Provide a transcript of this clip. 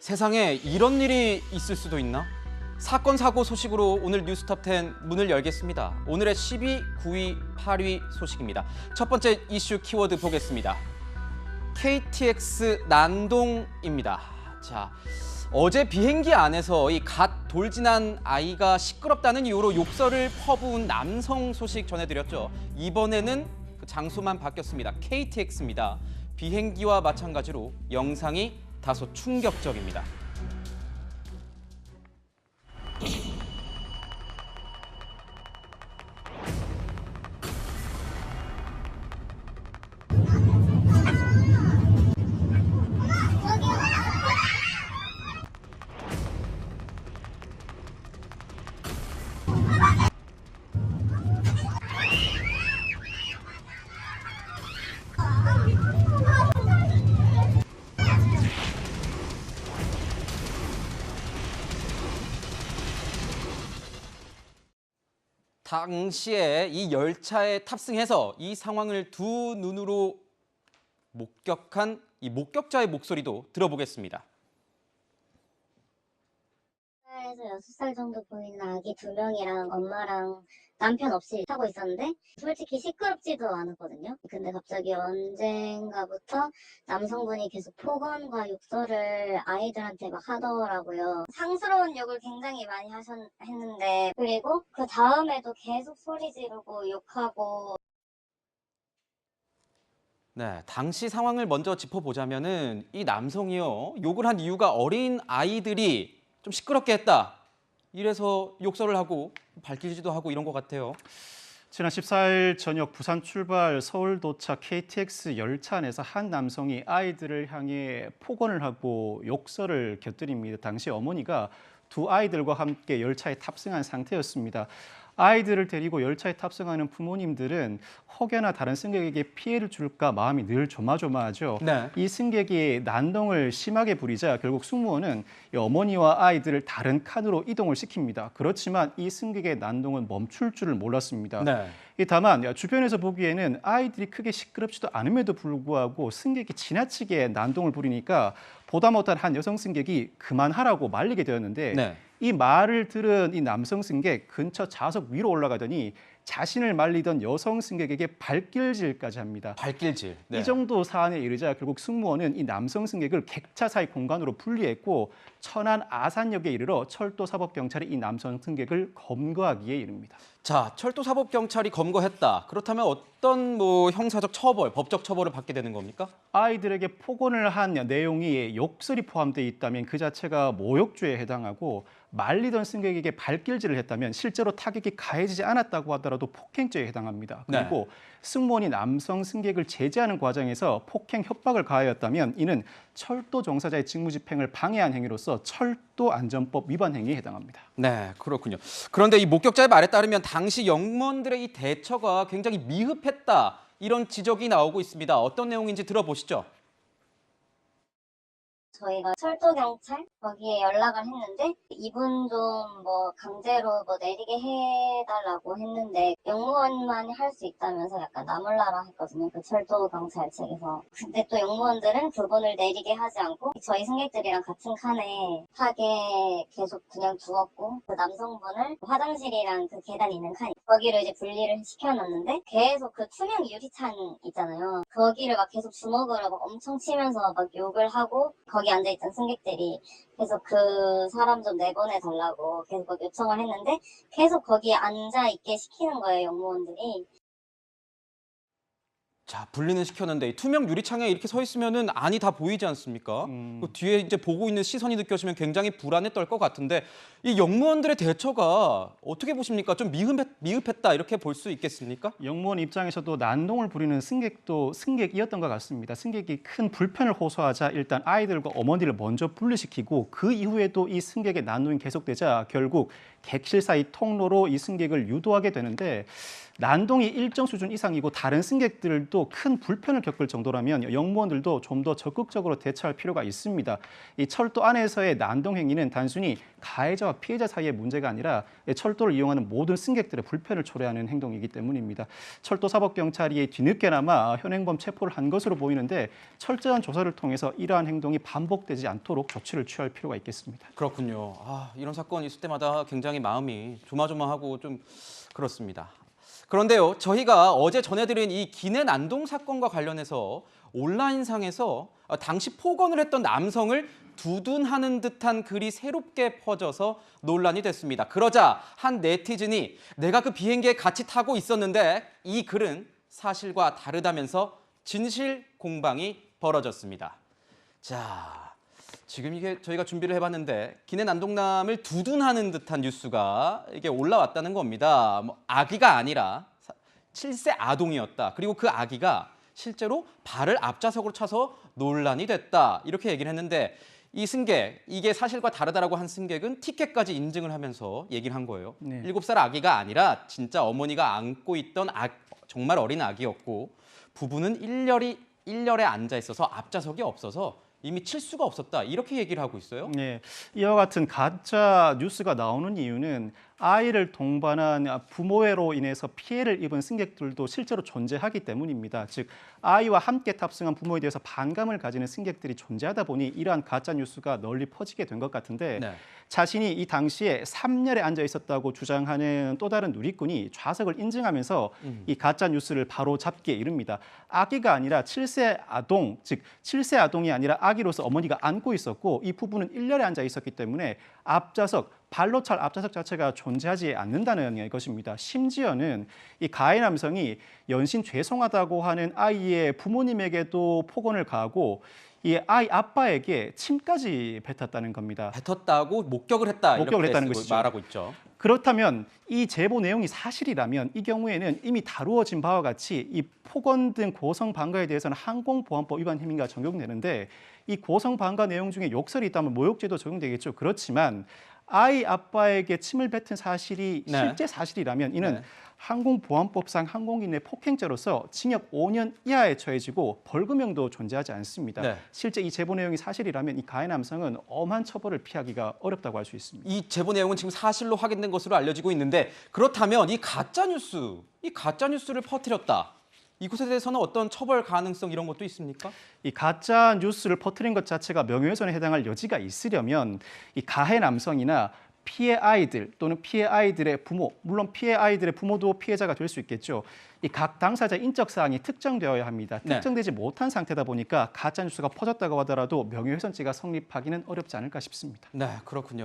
세상에 이런 일이 있을 수도 있나? 사건 사고 소식으로 오늘 뉴스톱10 문을 열겠습니다. 오늘의 10위, 9위, 8위 소식입니다. 첫 번째 이슈 키워드 보겠습니다. KTX 난동입니다. 자, 어제 비행기 안에서 이 갓 돌진한 아이가 시끄럽다는 이유로 욕설을 퍼부은 남성 소식 전해드렸죠. 이번에는 그 장소만 바뀌었습니다. KTX입니다. 비행기와 마찬가지로 영상이 다소 충격적입니다. 당시에 이 열차에 탑승해서 이 상황을 두 눈으로 목격한 이 목격자의 목소리도 들어보겠습니다. 4살에서 6살 정도 보이는 아기 2명이랑 엄마랑 남편 없이 타고 있었는데 솔직히 시끄럽지도 않았거든요. 근데 갑자기 언젠가부터 남성분이 계속 폭언과 욕설을 아이들한테 막 하더라고요. 상스러운 욕을 굉장히 많이 했는데 그리고 그 다음에도 계속 소리 지르고 욕하고. 네, 당시 상황을 먼저 짚어보자면은 이 남성이요, 욕을 한 이유가 어린 아이들이 좀 시끄럽게 했다. 이래서 욕설을 하고 밝히지도 하고 이런 것 같아요. 지난 14일 저녁 부산 출발 서울 도착 KTX 열차 안에서 한 남성이 아이들을 향해 폭언을 하고 욕설을 곁들입니다. 당시 어머니가 두 아이들과 함께 열차에 탑승한 상태였습니다. 아이들을 데리고 열차에 탑승하는 부모님들은 혹여나 다른 승객에게 피해를 줄까 마음이 늘 조마조마하죠. 네. 이 승객이 난동을 심하게 부리자 결국 승무원은 이 어머니와 아이들을 다른 칸으로 이동을 시킵니다. 그렇지만 이 승객의 난동은 멈출 줄을 몰랐습니다. 네. 다만 주변에서 보기에는 아이들이 크게 시끄럽지도 않음에도 불구하고 승객이 지나치게 난동을 부리니까 보다 못한 한 여성 승객이 그만하라고 말리게 되었는데 네. 이 말을 들은 이 남성 승객 근처 좌석 위로 올라가더니 자신을 말리던 여성 승객에게 발길질까지 합니다. 발길질. 네. 이 정도 사안에 이르자 결국 승무원은 이 남성 승객을 객차 사이 공간으로 분리했고 천안 아산역에 이르러 철도사법경찰이 이 남성 승객을 검거하기에 이릅니다. 자, 철도사법경찰이 검거했다. 그렇다면 어떤 형사적 처벌, 법적 처벌을 받게 되는 겁니까? 아이들에게 폭언을 한 내용이 욕설이 포함되어 있다면 그 자체가 모욕죄에 해당하고 말리던 승객에게 발길질을 했다면 실제로 타격이 가해지지 않았다고 하더라도 폭행죄에 해당합니다. 그리고 승무원이 남성 승객을 제지하는 과정에서 폭행 협박을 가하였다면 이는 철도 종사자의 직무집행을 방해한 행위로서 철도안전법 위반 행위에 해당합니다. 네, 그렇군요. 그런데 이 목격자의 말에 따르면 당시 영무원들의 이 대처가 굉장히 미흡했다. 이런 지적이 나오고 있습니다. 어떤 내용인지 들어보시죠. 저희가 철도경찰 거기에 연락을 했는데 이분 좀 강제로 내리게 해달라고 했는데 영무원만이 할 수 있다면서 약간 나몰라라 했거든요. 그 철도경찰 측에서. 근데 또 영무원들은 그분을 내리게 하지 않고 저희 승객들이랑 같은 칸에 타게 계속 그냥 두었고 그 남성분을 화장실이랑 그 계단 있는 칸 거기를 이제 분리를 시켜놨는데 계속 그 투명 유리창 있잖아요. 거기를 막 계속 주먹으로 막 엄청 치면서 막 욕을 하고 거기 앉아있던 승객들이 계속 그 사람 좀 내보내달라고 계속 요청을 했는데 계속 거기에 앉아있게 시키는 거예요, 영무원들이. 자, 분리는 시켰는데 이 투명 유리창에 이렇게 서 있으면은 안이 다 보이지 않습니까? 그 뒤에 이제 보고 있는 시선이 느껴지면 굉장히 불안에 떨 것 같은데 이 영무원들의 대처가 어떻게 보십니까? 좀 미흡했다 이렇게 볼 수 있겠습니까? 영무원 입장에서도 난동을 부리는 승객도 승객이었던 것 같습니다. 승객이 큰 불편을 호소하자 일단 아이들과 어머니를 먼저 분리시키고 그 이후에도 이 승객의 난동이 계속되자 결국 객실 사이 통로로 이 승객을 유도하게 되는데 난동이 일정 수준 이상이고 다른 승객들도 큰 불편을 겪을 정도라면 영무원들도 좀 더 적극적으로 대처할 필요가 있습니다. 이 철도 안에서의 난동 행위는 단순히 가해자와 피해자 사이의 문제가 아니라 철도를 이용하는 모든 승객들의 불편을 초래하는 행동이기 때문입니다. 철도사법경찰이 뒤늦게나마 현행범 체포를 한 것으로 보이는데 철저한 조사를 통해서 이러한 행동이 반복되지 않도록 조치를 취할 필요가 있겠습니다. 그렇군요. 이런 사건 있을 때마다 굉장히 마음이 조마조마하고 좀 그렇습니다. 그런데요, 저희가 어제 전해드린 이 기내 난동 사건과 관련해서 온라인상에서 당시 폭언을 했던 남성을 두둔하는 듯한 글이 새롭게 퍼져서 논란이 됐습니다. 그러자 한 네티즌이 내가 그 비행기에 같이 타고 있었는데 이 글은 사실과 다르다면서 진실 공방이 벌어졌습니다. 자, 지금 이게 저희가 준비를 해봤는데 기내 난동남을 두둔하는 듯한 뉴스가 이게 올라왔다는 겁니다. 아기가 아니라 7세 아동이었다. 그리고 그 아기가 실제로 발을 앞좌석으로 차서 논란이 됐다. 이렇게 얘기를 했는데 이 승객, 이게 사실과 다르다라고 한 승객은 티켓까지 인증을 하면서 얘기를 한 거예요. 네. 7살 아기가 아니라 진짜 어머니가 안고 있던 정말 어린 아기였고 부부는 일렬에 앉아 있어서 앞좌석이 없어서 이미 칠 수가 없었다. 이렇게 얘기를 하고 있어요. 네, 이와 같은 가짜 뉴스가 나오는 이유는 아이를 동반한 부모로 인해서 피해를 입은 승객들도 실제로 존재하기 때문입니다. 즉 아이와 함께 탑승한 부모에 대해서 반감을 가지는 승객들이 존재하다 보니 이러한 가짜 뉴스가 널리 퍼지게 된 것 같은데 네. 자신이 이 당시에 3열에 앉아 있었다고 주장하는 또 다른 누리꾼이 좌석을 인증하면서 이 가짜 뉴스를 바로 잡기에 이릅니다. 아기가 아니라 7세 아동, 즉 7세 아동이 아니라 아기로서 어머니가 안고 있었고 이 부부는 1열에 앉아 있었기 때문에 앞좌석 발로 찰 앞좌석 자체가 존재하지 않는다는 것입니다. 심지어는 이 가해 남성이 연신 죄송하다고 하는 아이의 부모님에게도 폭언을 가하고 이 아이 아빠에게 침까지 뱉었다는 겁니다. 뱉었다고 목격을 했다. 목격을 이렇게 했다는 쓰고 것이죠. 말하고 있죠. 그렇다면 이 제보 내용이 사실이라면 이 경우에는 이미 다루어진 바와 같이 이 폭언 등 고성방가에 대해서는 항공보안법 위반 혐의가 적용되는데 이 고성방가 내용 중에 욕설이 있다면 모욕죄도 적용되겠죠. 그렇지만 아이 아빠에게 침을 뱉은 사실이 네. 실제 사실이라면 이는 네. 항공보안법상 항공인의 폭행죄로서 징역 5년 이하에 처해지고 벌금형도 존재하지 않습니다. 네. 실제 이 제보 내용이 사실이라면 이 가해 남성은 엄한 처벌을 피하기가 어렵다고 할 수 있습니다. 이 제보 내용은 지금 사실로 확인된 것으로 알려지고 있는데 그렇다면 이 가짜 뉴스를 퍼뜨렸다. 이곳에 대해서는 어떤 처벌 가능성 이런 것도 있습니까? 이 가짜 뉴스를 퍼뜨린 것 자체가 명예훼손에 해당할 여지가 있으려면 이 가해 남성이나 피해 아이들 또는 피해 아이들의 부모, 물론 피해 아이들의 부모도 피해자가 될 수 있겠죠. 이 각 당사자 인적 사항이 특정되어야 합니다. 네. 특정되지 못한 상태다 보니까 가짜 뉴스가 퍼졌다고 하더라도 명예훼손죄가 성립하기는 어렵지 않을까 싶습니다. 네, 그렇군요.